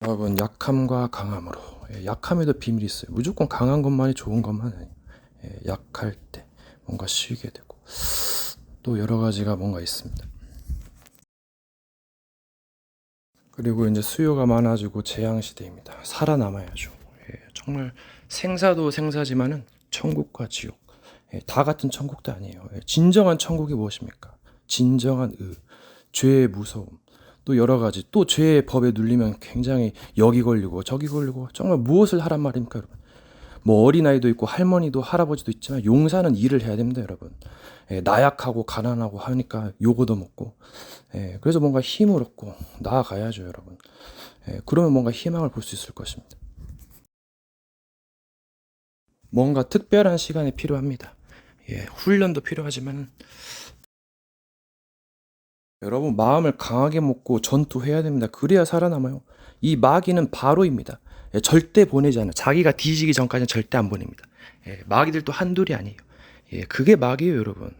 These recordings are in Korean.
여러분, 약함과 강함으로. 약함에도 비밀이 있어요. 무조건 강한 것만이 좋은 것만 아니에요. 약할 때 뭔가 쉬게 되고 또 여러 가지가 뭔가 있습니다. 그리고 이제 수요가 많아지고 재앙 시대입니다. 살아남아야죠. 정말 생사도 생사지만은 천국과 지옥, 다 같은 천국도 아니에요. 진정한 천국이 무엇입니까? 진정한 죄의 무서움, 또 여러 가지, 또 죄의 법에 눌리면 굉장히 여기 걸리고 저기 걸리고 정말 무엇을 하란 말입니까, 여러분? 뭐 어린아이도 있고 할머니도 할아버지도 있지만 용사는 일을 해야 됩니다, 여러분. 나약하고 가난하고 하니까 요거도 먹고, 그래서 뭔가 힘을 얻고 나아가야죠, 여러분. 그러면 뭔가 희망을 볼 수 있을 것입니다. 뭔가 특별한 시간이 필요합니다. 훈련도 필요하지만 여러분, 마음을 강하게 먹고 전투해야 됩니다. 그래야 살아남아요. 이 마귀는 바로입니다. 절대 보내지 않아요. 자기가 뒤지기 전까지는 절대 안 보냅니다. 마귀들도 한둘이 아니에요. 그게 마귀예요, 여러분.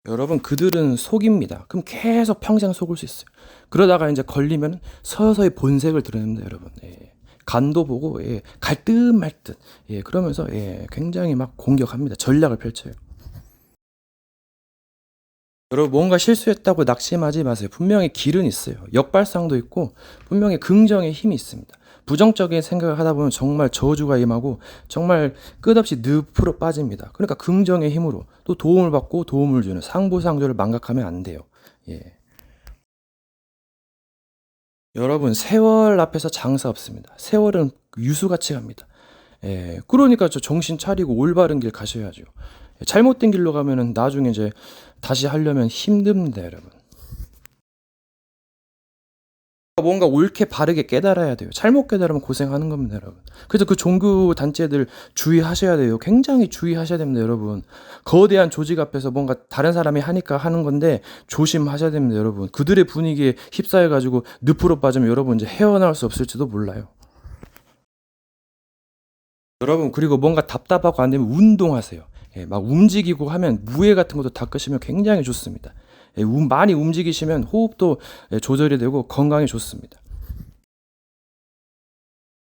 여러분, 그들은 속입니다. 그럼 계속 평생 속을 수 있어요. 그러다가 이제 걸리면 서서히 본색을 드러냅니다, 여러분. 간도 보고, 갈 듯 말 듯. 그러면서, 굉장히 막 공격합니다. 전략을 펼쳐요. 여러분, 뭔가 실수했다고 낙심하지 마세요. 분명히 길은 있어요. 역발상도 있고 분명히 긍정의 힘이 있습니다. 부정적인 생각을 하다 보면 정말 저주가 임하고 정말 끝없이 늪으로 빠집니다. 그러니까 긍정의 힘으로 또 도움을 받고 도움을 주는 상부상조를 망각하면 안 돼요. 예. 여러분, 세월 앞에서 장사 없습니다. 세월은 유수같이 갑니다. 그러니까 저 정신 차리고 올바른 길 가셔야죠. 잘못된 길로 가면은 나중에 이제 다시 하려면 힘듭니다, 여러분. 뭔가 옳게 바르게 깨달아야 돼요. 잘못 깨달으면 고생하는 겁니다, 여러분. 그래서 그 종교 단체들 주의하셔야 돼요. 굉장히 주의하셔야 됩니다, 여러분. 거대한 조직 앞에서 뭔가 다른 사람이 하니까 하는 건데 조심하셔야 됩니다, 여러분. 그들의 분위기에 휩싸여가지고 늪으로 빠지면 여러분 이제 헤어나올 수 없을지도 몰라요. 여러분, 그리고 뭔가 답답하고 안 되면 운동하세요. 막 움직이고 하면 무게 같은 것도 닦으시면 굉장히 좋습니다. 많이 움직이시면 호흡도 조절이 되고 건강에 좋습니다.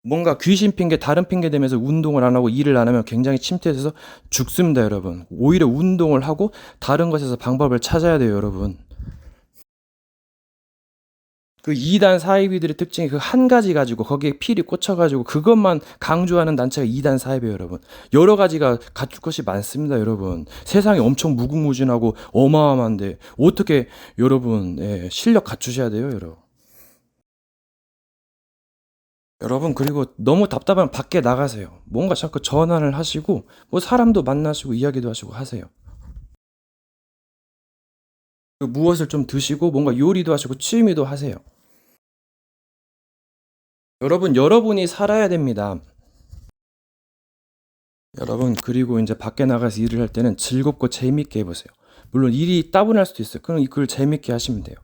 뭔가 귀신 핑계, 다른 핑계 대면서 운동을 안 하고 일을 안 하면 굉장히 침체돼서 죽습니다, 여러분. 오히려 운동을 하고 다른 것에서 방법을 찾아야 돼요, 여러분. 그 이단 사이비들의 특징이 그 한 가지 가지고 거기에 필이 꽂혀가지고 그것만 강조하는 단체가 이단 사이비예요, 여러분. 여러 가지가 갖출 것이 많습니다, 여러분. 세상이 엄청 무궁무진하고 어마어마한데 어떻게 여러분 실력 갖추셔야 돼요, 여러분. 여러분, 그리고 너무 답답하면 밖에 나가세요. 뭔가 자꾸 전환을 하시고 뭐 사람도 만나시고 이야기도 하시고 하세요. 그 무엇을 좀 드시고 뭔가 요리도 하시고 취미도 하세요. 여러분, 여러분이 살아야 됩니다. 여러분, 그리고 이제 밖에 나가서 일을 할 때는 즐겁고 재밌게 해보세요. 물론 일이 따분할 수도 있어요. 그럼 그걸 재밌게 하시면 돼요.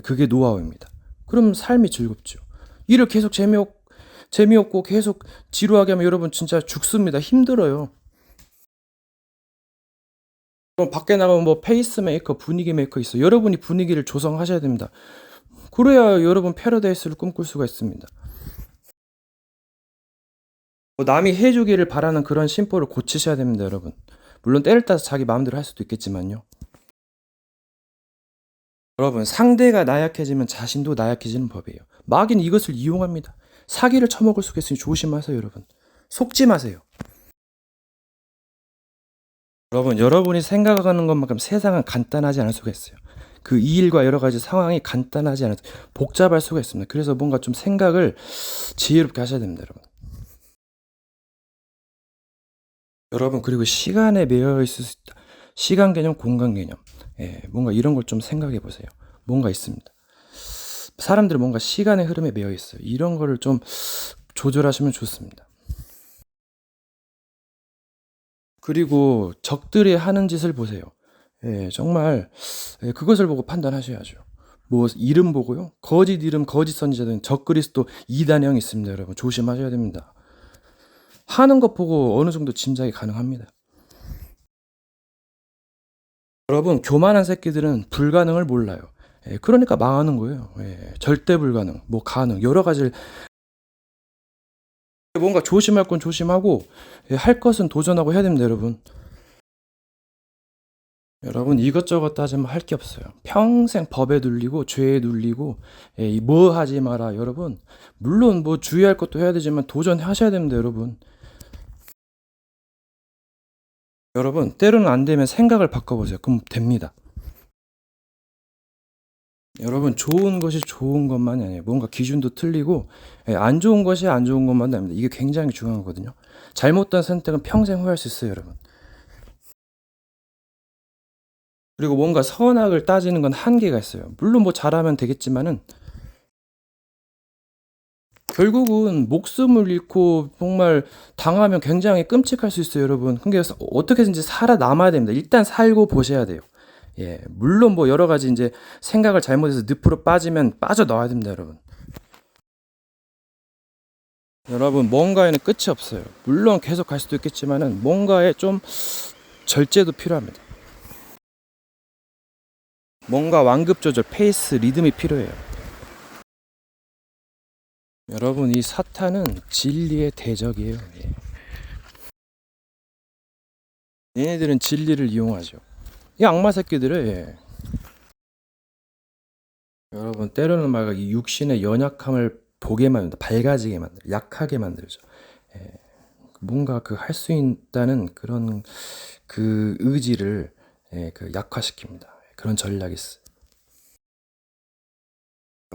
그게 노하우입니다. 그럼 삶이 즐겁죠. 일을 계속 재미없고 계속 지루하게 하면 여러분 진짜 죽습니다. 힘들어요. 그럼 밖에 나가면 뭐 페이스메이커, 분위기 메이커 있어요. 여러분이 분위기를 조성하셔야 됩니다. 그래야 여러분 패러다이스를 꿈꿀 수가 있습니다. 뭐 남이 해주기를 바라는 그런 심보를 고치셔야 됩니다, 여러분. 물론 때를 따라서 자기 마음대로 할 수도 있겠지만요. 여러분, 상대가 나약해지면 자신도 나약해지는 법이에요. 마귀는 이것을 이용합니다. 사기를 쳐먹을 수가 있으니 조심하세요, 여러분. 속지 마세요. 여러분, 여러분이 생각하는 것만큼 세상은 간단하지 않을 수가 있어요. 그 일과 여러 가지 상황이 간단하지 않아서 복잡할 수가 있습니다. 그래서 뭔가 좀 생각을 지혜롭게 하셔야 됩니다, 여러분. 여러분, 그리고 시간에 매여 있을 수 있다. 시간 개념, 공간 개념. 뭔가 이런 걸 좀 생각해 보세요. 뭔가 있습니다. 사람들은 뭔가 시간의 흐름에 매여 있어요. 이런 거를 좀 조절하시면 좋습니다. 그리고 적들이 하는 짓을 보세요. 정말 그것을 보고 판단하셔야죠. 뭐 이름 보고요. 거짓 이름, 거짓 선지자들은 적그리스도 이단형이 있습니다, 여러분. 조심하셔야 됩니다. 하는 것 보고 어느 정도 짐작이 가능합니다. 여러분, 교만한 새끼들은 불가능을 몰라요. 그러니까 망하는 거예요. 절대 불가능, 뭐 가능, 여러 가지. 뭔가 조심할 건 조심하고, 할 것은 도전하고 해야 됩니다, 여러분. 여러분, 이것저것 따지면 할 게 없어요. 평생 법에 눌리고 죄에 눌리고, 뭐 하지 마라, 여러분. 물론 뭐 주의할 것도 해야 되지만 도전하셔야 됩니다, 여러분. 여러분, 때로는 안 되면 생각을 바꿔보세요. 그럼 됩니다. 여러분, 좋은 것이 좋은 것만이 아니에요. 뭔가 기준도 틀리고, 안 좋은 것이 안 좋은 것만도 아닙니다. 이게 굉장히 중요한 거거든요. 잘못된 선택은 평생 후회할 수 있어요, 여러분. 그리고 뭔가 선악을 따지는 건 한계가 있어요. 물론 뭐 잘하면 되겠지만은, 결국은 목숨을 잃고 정말 당하면 굉장히 끔찍할 수 있어요, 여러분. 그러니까 어떻게든지 살아남아야 됩니다. 일단 살고 보셔야 돼요. 물론 뭐 여러 가지 이제 생각을 잘못해서 늪으로 빠지면 빠져나와야 됩니다, 여러분. 여러분, 뭔가에는 끝이 없어요. 물론 계속 갈 수도 있겠지만은 뭔가에 좀 절제도 필요합니다. 뭔가 완급 조절, 페이스, 리듬이 필요해요. 여러분, 이 사탄은 진리의 대적이에요. 얘네들은 진리를 이용하죠. 이 악마 새끼들은 여러분, 때로는 막 이 육신의 연약함을 보게 만든다, 밝아지게 만들어, 약하게 만들죠. 뭔가 그 할 수 있다는 그런 그 의지를 그 약화시킵니다. 그런 전략이 있어요.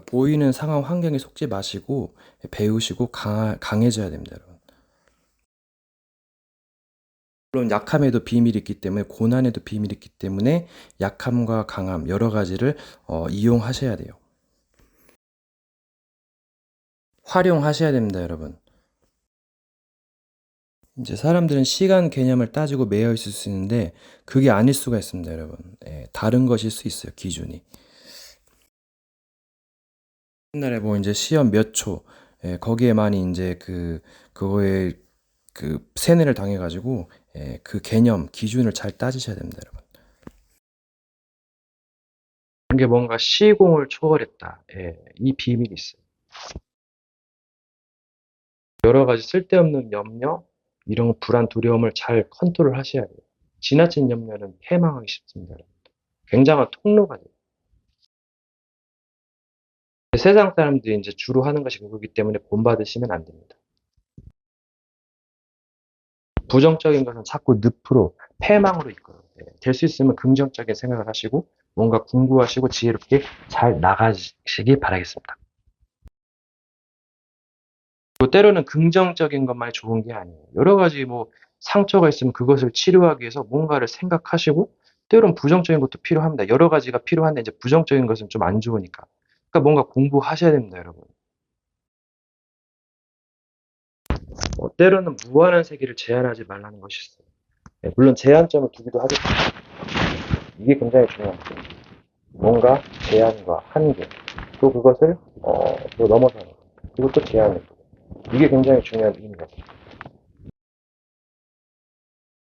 보이는 상황 환경에 속지 마시고 배우시고 강해져야 됩니다, 여러분. 물론 약함에도 비밀이 있기 때문에, 고난에도 비밀이 있기 때문에 약함과 강함 여러 가지를 이용하셔야 돼요. 활용하셔야 됩니다, 여러분. 이제 사람들은 시간 개념을 따지고 매여 있을 수 있는데 그게 아닐 수가 있습니다, 여러분. 다른 것일 수 있어요, 기준이. 옛날에 뭐 이제 시험 몇 초, 거기에 많이 이제 그거에 그 세뇌를 당해가지고 그 개념 기준을 잘 따지셔야 됩니다, 여러분. 이게 뭔가 시공을 초월했다. 이 비밀이 있어요. 여러 가지 쓸데없는 염려, 이런 불안, 두려움을 잘 컨트롤 하셔야 돼요. 지나친 염려는 패망하기 쉽습니다, 여러분. 굉장한 통로가 돼요. 세상 사람들이 이제 주로 하는 것이 그거기 때문에 본받으시면 안 됩니다. 부정적인 것은 자꾸 늪으로, 패망으로 이끌어요. 될 수 있으면 긍정적인 생각을 하시고 뭔가 공부하시고 지혜롭게 잘 나가시기 바라겠습니다. 또 때로는 긍정적인 것만이 좋은 게 아니에요. 여러 가지 뭐 상처가 있으면 그것을 치료하기 위해서 뭔가를 생각하시고, 때로는 부정적인 것도 필요합니다. 여러 가지가 필요한데 이제 부정적인 것은 좀 안 좋으니까. 그러니까 뭔가 공부하셔야 됩니다, 여러분. 때로는 무한한 세계를 제한하지 말라는 것이 있어요. 물론 제한점을 두기도 하겠지만 이게 굉장히 중요합니다. 뭔가 제한과 한계, 또 그것을 또 넘어서는 것, 그리고 또 제한을 두고, 이게 굉장히 중요한 의미가 있습니다.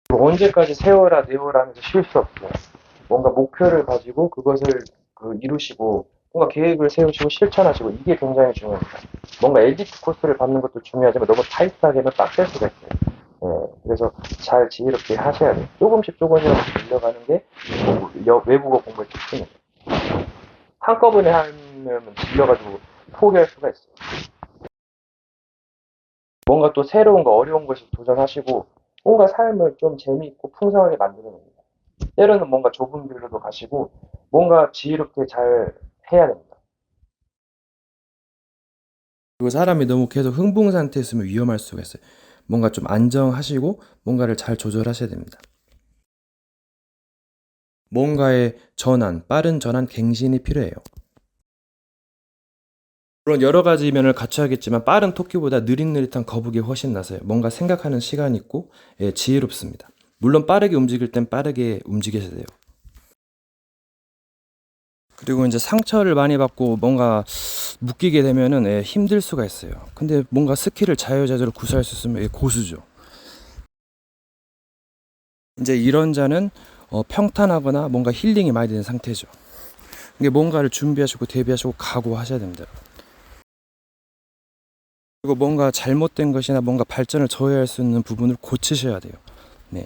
언제까지 세워라 내워라 하면서 쉴 수 없어요. 뭔가 목표를 가지고 그것을 이루시고 뭔가 계획을 세우시고 실천하시고, 이게 굉장히 중요합니다. 뭔가 엘리트 코스를 받는 것도 중요하지만 너무 타이트하게 하면 빡셀 수가 있어요. 그래서 잘 지혜롭게 하셔야 돼요. 조금씩 조금씩 늘려가는 게 외국어 공부의 특징이에요. 한꺼번에 하면 질려가지고 포기할 수가 있어요. 뭔가 또 새로운 거, 어려운 것을 도전하시고 뭔가 삶을 좀 재미있고 풍성하게 만들어냅니다. 때로는 뭔가 좁은 길로도 가시고 뭔가 지혜롭게 잘 해야 됩니다. 그리고 사람이 너무 계속 흥분 상태에 있으면 위험할 수가 있어요. 뭔가 좀 안정하시고 뭔가를 잘 조절하셔야 됩니다. 뭔가의 전환, 빠른 전환, 갱신이 필요해요. 물론 여러 가지 면을 갖춰야겠지만 빠른 토끼보다 느릿느릿한 거북이 훨씬 나서요. 뭔가 생각하는 시간이 있고 지혜롭습니다. 물론 빠르게 움직일 땐 빠르게 움직여야 돼요. 그리고 이제 상처를 많이 받고 뭔가 묶이게 되면은 힘들 수가 있어요. 근데 뭔가 스킬을 자유자재로 구사할 수 있으면 고수죠. 이제 이런 자는 평탄하거나 뭔가 힐링이 많이 되는 상태죠. 이게 뭔가를 준비하시고 대비하시고 각오하셔야 됩니다. 그리고 뭔가 잘못된 것이나 뭔가 발전을 저해할 수 있는 부분을 고치셔야 돼요. 네.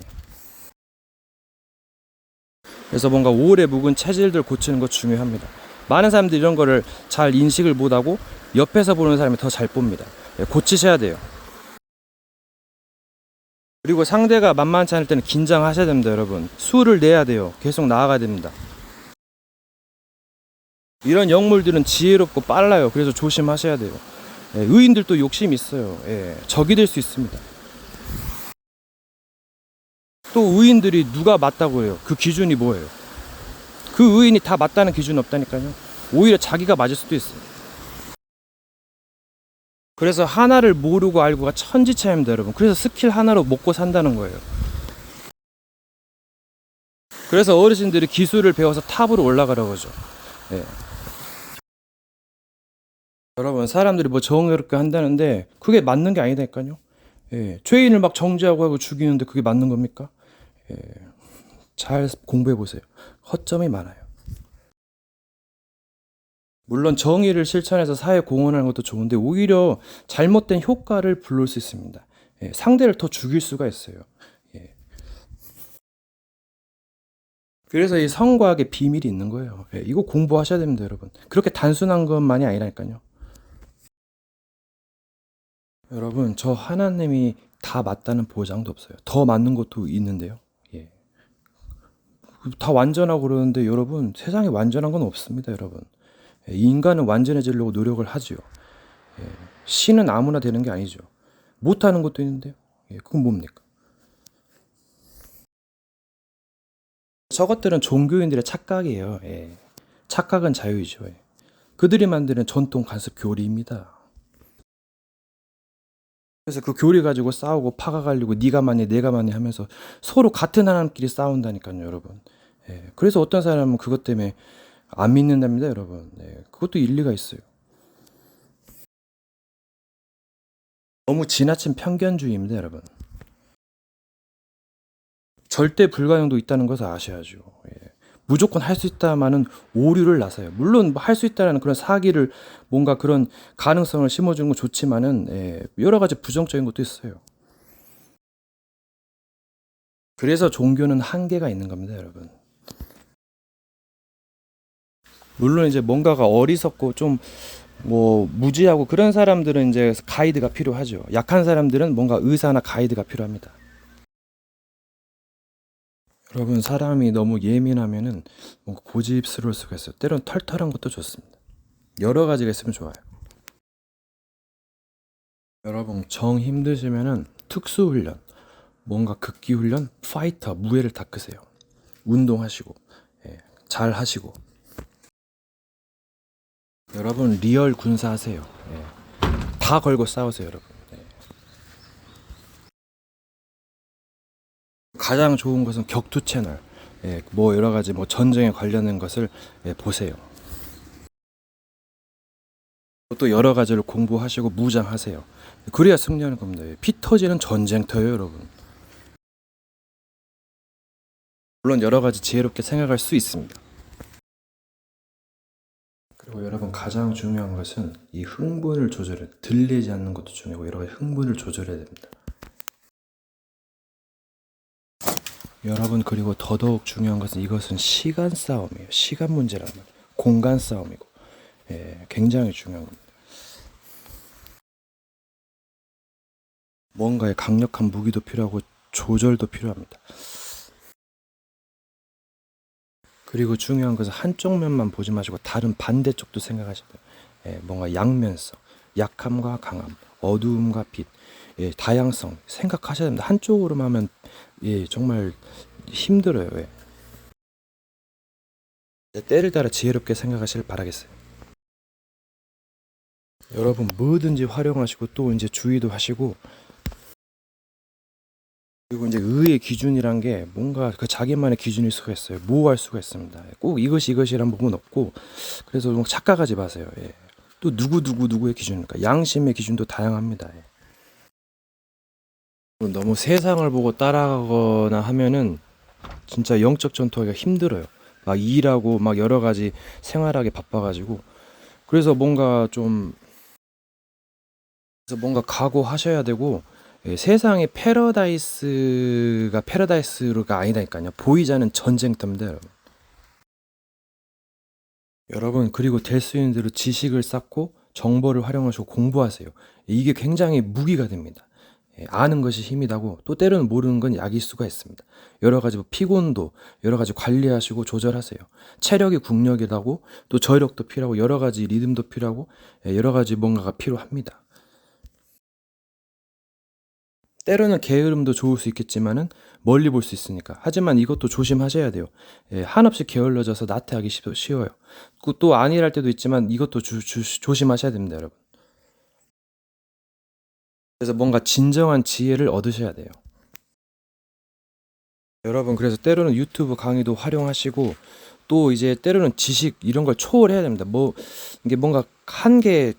그래서 뭔가 오래 묵은 체질들 고치는 거 중요합니다. 많은 사람들이 이런 거를 잘 인식을 못하고 옆에서 보는 사람이 더 잘 봅니다. 네, 고치셔야 돼요. 그리고 상대가 만만치 않을 때는 긴장하셔야 됩니다, 여러분. 수를 내야 돼요. 계속 나아가야 됩니다. 이런 영물들은 지혜롭고 빨라요. 그래서 조심하셔야 돼요. 예, 의인들도 욕심이 있어요. 예, 적이 될 수 있습니다. 또 의인들이 누가 맞다고 해요? 그 기준이 뭐예요? 그 의인이 다 맞다는 기준은 없다니까요. 오히려 자기가 맞을 수도 있어요. 그래서 하나를 모르고 알고가 천지차이입니다, 여러분. 그래서 스킬 하나로 먹고 산다는 거예요. 그래서 어르신들이 기술을 배워서 탑으로 올라가라고 하죠. 예. 여러분, 사람들이 뭐 정의롭게 한다는데 그게 맞는 게 아니다니까요. 예. 죄인을 막 정죄하고 하고 죽이는데 그게 맞는 겁니까? 예. 잘 공부해 보세요. 허점이 많아요. 물론 정의를 실천해서 사회에 공헌하는 것도 좋은데 오히려 잘못된 효과를 불러올 수 있습니다. 예. 상대를 더 죽일 수가 있어요. 예. 그래서 이 성과학의 비밀이 있는 거예요. 예. 이거 공부하셔야 됩니다, 여러분. 그렇게 단순한 것만이 아니라니까요. 여러분, 저 하나님이 다 맞다는 보장도 없어요. 더 맞는 것도 있는데요. 예. 다 완전하고 그러는데 여러분, 세상에 완전한 건 없습니다, 여러분. 예, 인간은 완전해지려고 노력을 하지요. 예. 신은 아무나 되는 게 아니죠. 못하는 것도 있는데요. 예, 그건 뭡니까? 저것들은 종교인들의 착각이에요. 예. 착각은 자유이죠. 예. 그들이 만드는 전통 관습 교리입니다. 그래서 그 교리 가지고 싸우고 파가 갈리고 네가 맞니 내가 맞니 하면서 서로 같은 하나님끼리 싸운다니까요, 여러분. 예. 그래서 어떤 사람은 그것 때문에 안 믿는답니다, 여러분. 예. 그것도 일리가 있어요. 너무 지나친 편견주의입니다, 여러분. 절대 불가능도 있다는 것을 아셔야죠. 예. 무조건 할 수 있다마는 오류를 나서요. 물론 할 수 있다는 그런 사기를 뭔가 그런 가능성을 심어주는 건 좋지만은 예, 여러 가지 부정적인 것도 있어요. 그래서 종교는 한계가 있는 겁니다, 여러분. 물론 이제 뭔가가 어리석고 좀 뭐 무지하고 그런 사람들은 이제 가이드가 필요하죠. 약한 사람들은 뭔가 의사나 가이드가 필요합니다. 여러분, 사람이 너무 예민하면은 뭔가 고집스러울 수가 있어요. 때론 털털한 것도 좋습니다. 여러 가지가 있으면 좋아요. 여러분, 정 힘드시면은 특수훈련, 뭔가 극기훈련, 파이터, 무예를 닦으세요. 운동하시고, 예, 잘 하시고. 여러분, 리얼 군사하세요. 예, 다 걸고 싸우세요, 여러분. 예. 가장 좋은 것은 격투 채널, 예, 뭐 여러 가지 뭐 전쟁에 관련된 것을 예, 보세요. 또 여러 가지를 공부하시고 무장하세요. 그래야 승리하는 겁니다. 피 터지는 전쟁터예요, 여러분. 물론 여러 가지 지혜롭게 생각할 수 있습니다. 그리고 여러분, 가장 중요한 것은 이 흥분을 조절해, 들리지 않는 것도 중요하고 여러 가지 흥분을 조절해야 됩니다. 여러분, 그리고 더더욱 중요한 것은 이것은 시간 싸움이에요. 시간 문제라는 말. 공간 싸움이고 예, 굉장히 중요한 겁니다. 뭔가의 강력한 무기도 필요하고 조절도 필요합니다. 그리고 중요한 것은 한쪽 면만 보지 마시고 다른 반대쪽도 생각하셔야 돼요. 예, 뭔가 양면성, 약함과 강함, 어두움과 빛, 예, 다양성 생각하셔야 됩니다. 한쪽으로만 하면 예, 정말 힘들어요. 예. 때를 따라 지혜롭게 생각하시길 바라겠어요. 여러분, 뭐든지 활용하시고 또 이제 주의도 하시고, 그리고 이제 의의 기준이란 게 뭔가 그 자기만의 기준일 수가 있어요. 모호할 수가 있습니다. 꼭 이것이란 부분 없고, 그래서 좀 착각하지 마세요. 예. 또 누구의 기준입니까? 양심의 기준도 다양합니다. 예. 너무 세상을 보고 따라가거나 하면은 진짜 영적 전투하기가 힘들어요. 막 일하고 막 여러 가지 생활하게 바빠가지고 그래서 뭔가 각오하셔야 되고 세상에 패러다이스가 패러다이스가 아니다니까요. 보이지 않는 전쟁터입니다, 여러분. 여러분, 그리고 될 수 있는 대로 지식을 쌓고 정보를 활용하시고 공부하세요. 이게 굉장히 무기가 됩니다. 아는 것이 힘이다고 또 때로는 모르는 건 약일 수가 있습니다. 여러 가지 뭐 피곤도 여러 가지 관리하시고 조절하세요. 체력이 국력이라고 또 저력도 필요하고 여러 가지 리듬도 필요하고 여러 가지 뭔가가 필요합니다. 때로는 게으름도 좋을 수 있겠지만은 멀리 볼 수 있으니까. 하지만 이것도 조심하셔야 돼요. 한없이 게을러져서 나태하기 쉬워요. 또 안일할 때도 있지만 이것도 조심하셔야 됩니다, 여러분. 그래서 뭔가 진정한 지혜를 얻으셔야 돼요. 여러분, 그래서 때로는 유튜브 강의도 활용하시고 또 이제 때로는 지식 이런 걸 초월해야 됩니다. 이게 뭔가 한계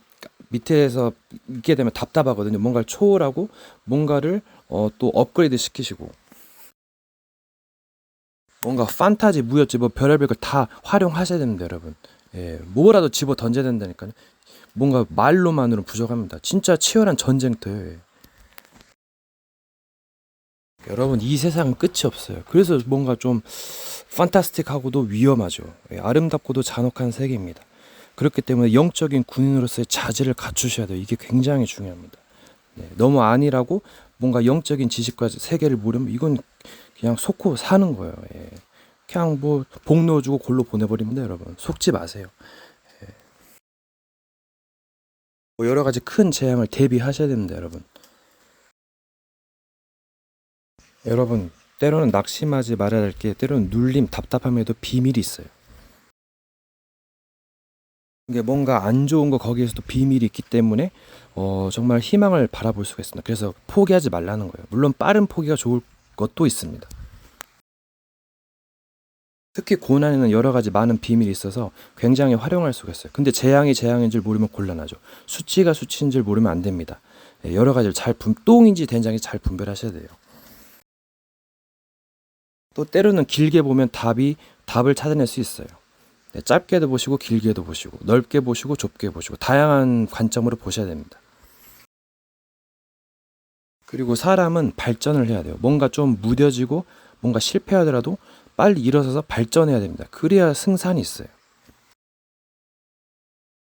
밑에서 있게 되면 답답하거든요. 뭔가를 초월하고 뭔가를 또 업그레이드 시키시고 뭔가 판타지 무협지 뭐 별의별 걸 다 활용하셔야 됩니다, 여러분. 뭐라도 집어 던져야 된다니까요. 뭔가 말로만으로는 부족합니다. 진짜 치열한 전쟁터예요. 여러분, 이 세상은 끝이 없어요. 그래서 뭔가 좀 판타스틱하고도 위험하죠. 아름답고도 잔혹한 세계입니다. 그렇기 때문에 영적인 군인으로서의 자질을 갖추셔야 돼요. 이게 굉장히 중요합니다. 너무 안일하고 뭔가 영적인 지식과 세계를 모르면 이건 그냥 속고 사는 거예요. 그냥 뭐 복 넣어주고 골로 보내버립니다, 여러분. 속지 마세요. 뭐 여러 가지 큰 재앙을 대비하셔야 됩니다, 여러분. 여러분, 때로는 낙심하지 말아야 할 게 때로는 눌림, 답답함에도 비밀이 있어요. 이게 뭔가 안 좋은 거 거기에서도 비밀이 있기 때문에 정말 희망을 바라볼 수가 있습니다. 그래서 포기하지 말라는 거예요. 물론 빠른 포기가 좋을 것도 있습니다. 특히 고난에는 여러 가지 많은 비밀이 있어서 굉장히 활용할 수가 있어요. 근데 재앙이 재앙인 줄 모르면 곤란하죠. 수치가 수치인 줄 모르면 안 됩니다. 여러 가지를 똥인지 된장인지 잘 분별하셔야 돼요. 또 때로는 길게 보면 답을 찾아낼 수 있어요. 짧게도 보시고 길게도 보시고 넓게 보시고 좁게 보시고 다양한 관점으로 보셔야 됩니다. 그리고 사람은 발전을 해야 돼요. 뭔가 좀 무뎌지고 뭔가 실패하더라도 빨리 일어서서 발전해야 됩니다. 그래야 승산이 있어요.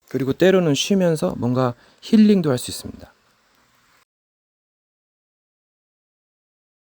그리고 때로는 쉬면서 뭔가 힐링도 할 수 있습니다.